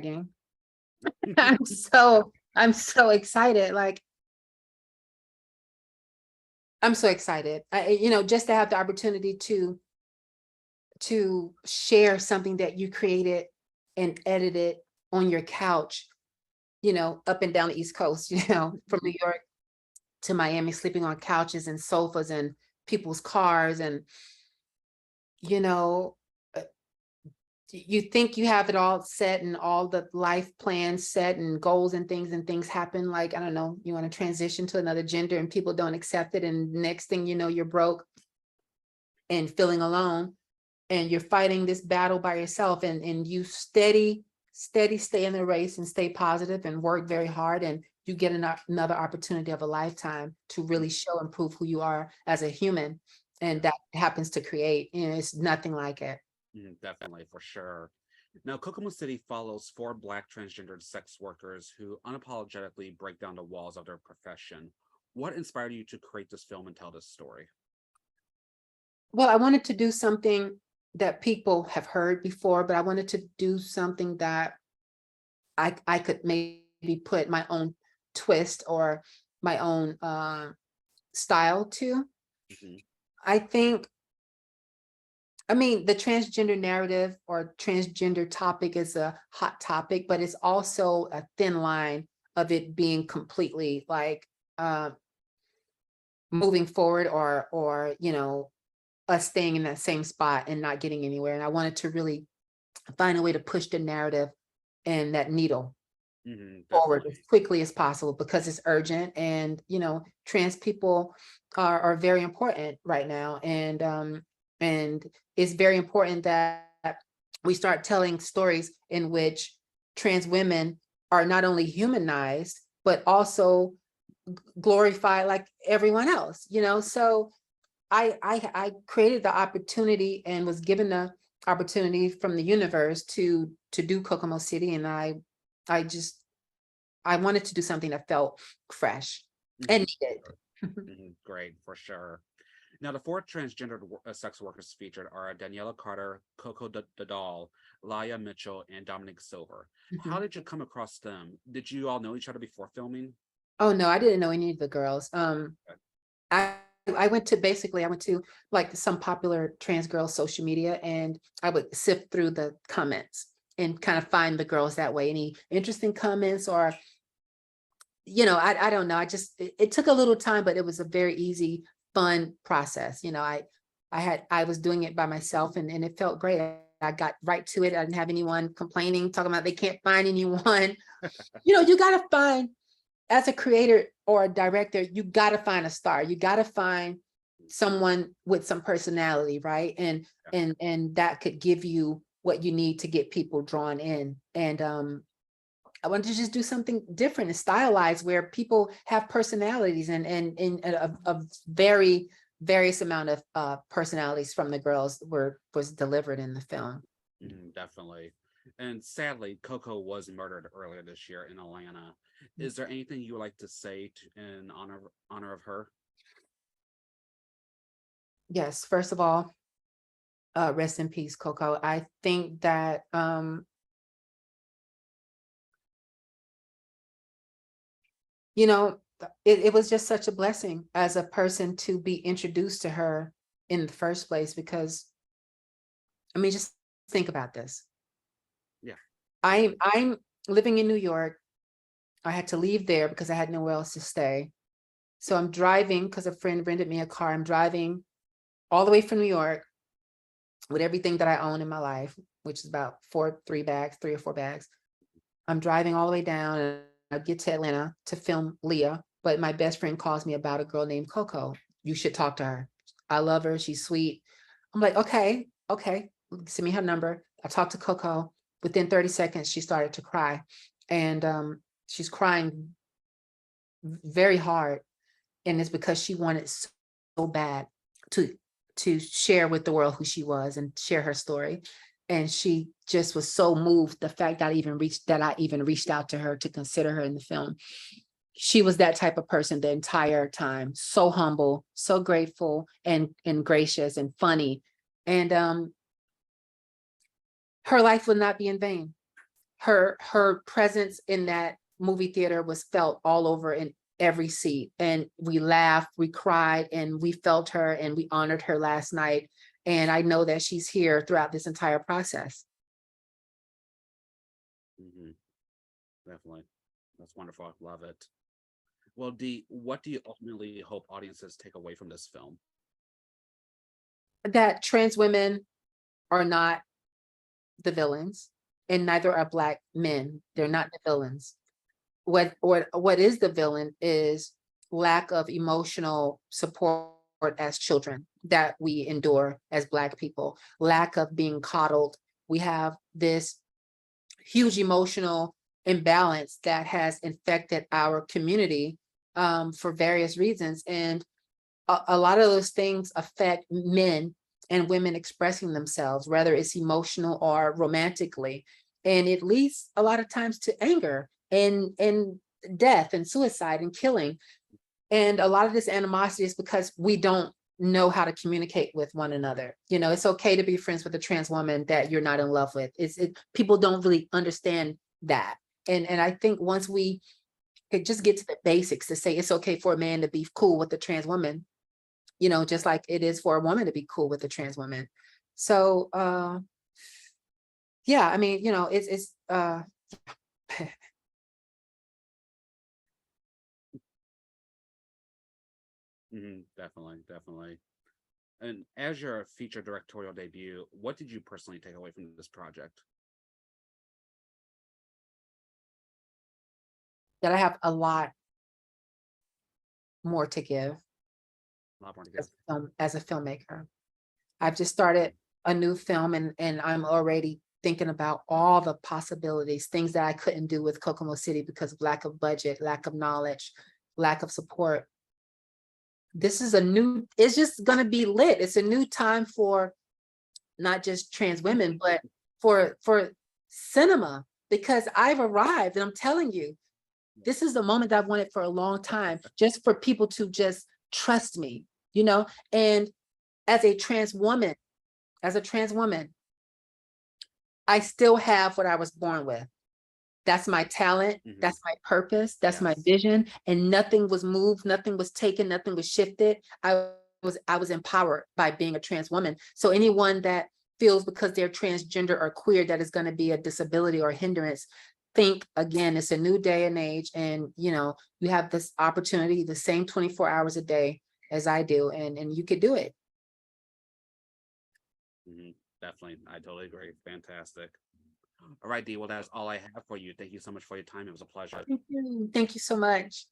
bragging. I'm so excited. Like, I'm so excited. Just to have the opportunity to share something that you created and edited on your couch, up and down the East Coast, from New York to Miami, sleeping on couches and sofas and people's cars. And, uh, you think you have it all set and all the life plans set and goals and things happen. Like, I don't know, you want to transition to another gender and people don't accept it. And next thing you know, you're broke and feeling alone and you're fighting this battle by yourself, and you steady stay in the race and stay positive and work very hard, and you get another opportunity of a lifetime to really show and prove who you are as a human. And that happens to create, it's nothing like it. Definitely, for sure. Now, Kokomo City follows four Black transgendered sex workers who unapologetically break down the walls of their profession. What inspired you to create this film and tell this story? Well, I wanted to do something that people have heard before, but I wanted to do something that I could maybe put my own twist or my own style to. Mhm. I think, I mean, the transgender narrative or transgender topic is a hot topic, but it's also a thin line of it being completely like moving forward, or us staying in that same spot and not getting anywhere. And I wanted to really find a way to push the narrative and that needle forward as Definitely. quickly as possible, because it's urgent. And trans people are very important right now. And it's very important that we start telling stories in which trans women are not only humanized but also glorified like everyone else. So I created the opportunity and was given the opportunity from the universe to do Kokomo City. And I just I wanted to do something that felt fresh and Mhm. needed. Great, for sure. Now, the four transgendered sex workers featured are Daniella Carter, Koko Da Doll, Liyah Mitchell, and Dominique Silver. How Mhm. did you come across them? Did you all know each other before filming? Oh no, I didn't know any of the girls. I I went to like some popular trans girl social media, and I would sift through the comments and kind of find the girls that way. Any interesting comments, or I don't know. It took a little time, but it was a very easy, fun process. I was doing it by myself, and it felt great. I got right to it. I didn't have anyone complaining, talking about they can't find anyone. You gotta find, as a creator or a director, you got to find a star. You got to find someone with some personality, right? And that could give you what you need to get people drawn in. And I wanted to just do something different and stylized, where people have personalities, and a very various amount of personalities from the girls was delivered in the film. Definitely. And sadly, Coco was murdered earlier this year in Atlanta. Is there anything you would like to say in honor of her? Yes, first of all, rest in peace, Coco. I think that you know, it was just such a blessing as a person to be introduced to her in the first place, because I mean, just think about this. Yeah. I'm living in New York. I had to leave there because I had nowhere else to stay. So I'm driving because a friend rented me a car. I'm driving all the way from New York with everything that I own in my life, which is about three or four bags. I'm driving all the way down, and I get to Atlanta to film Liyah, but my best friend calls me about a girl named Coco. You should talk to her. I love her. She's sweet. I'm like, okay, send me her number. I talked to Coco. Within 30 seconds, she started to cry. And she's crying very hard. And it's because she wanted so bad to share with the world who she was and share her story. And she just was so moved, the fact that I even reached out to her to consider her in the film. She was that type of person the entire time, so humble, so grateful, and gracious and funny. And her life will not be in vain. her presence in that movie theater was felt all over in every seat. And we laughed, we cried, and we felt her, and we honored her last night. And I know that she's here throughout this entire process. Mhm. Definitely. That's wonderful. I love it. Well, Dee, what do you ultimately hope audiences take away from this film? That trans women are not the villains, and neither are Black men. They're not the villains. What is the villain is lack of emotional support as children that we endure as Black people, lack of being coddled. We have this huge emotional imbalance that has infected our community for various reasons. And a lot of those things affect men and women expressing themselves, whether it's emotional or romantically. And it leads a lot of times to anger and death and suicide and killing. And a lot of this animosity is because we don't know how to communicate with one another. You know, it's okay to be friends with a trans woman that you're not in love with. People don't really understand that. And I think once we could just get to the basics to say it's okay for a man to be cool with a trans woman, you know, just like it is for a woman to be cool with a trans woman. So yeah, I mean, you know, it's Definitely, definitely. And as your feature directorial debut, what did you personally take away from this project? that I have a lot more to give A lot more to give. as a filmmaker. I've just started a new film, and I'm already thinking about all the possibilities, things that I couldn't do with Kokomo City because of lack of budget, lack of knowledge, lack of support. This is it's just gonna be lit. It's a new time for not just trans women, but for cinema, because I've arrived, and I'm telling you, this is the moment that I've wanted for a long time, just for people to just trust me, you know. And as a trans woman, as a trans woman, I still have what I was born with. That's my talent. Mhm. That's my purpose. That's my Yes. vision. And nothing was moved, nothing was taken, nothing was shifted. I was empowered by being a trans woman. So anyone that feels because they're transgender or queer that is going to be a disability or a hindrance, think again. It's a new day and age, and you know, you have this opportunity, the same 24 hours a day as I do, and you could do it. Definitely. I totally agree. Fantastic. All right, Dee. Well, that's all I have for you. Thank you so much for your time. It was a pleasure. Thank you. Thank you so much.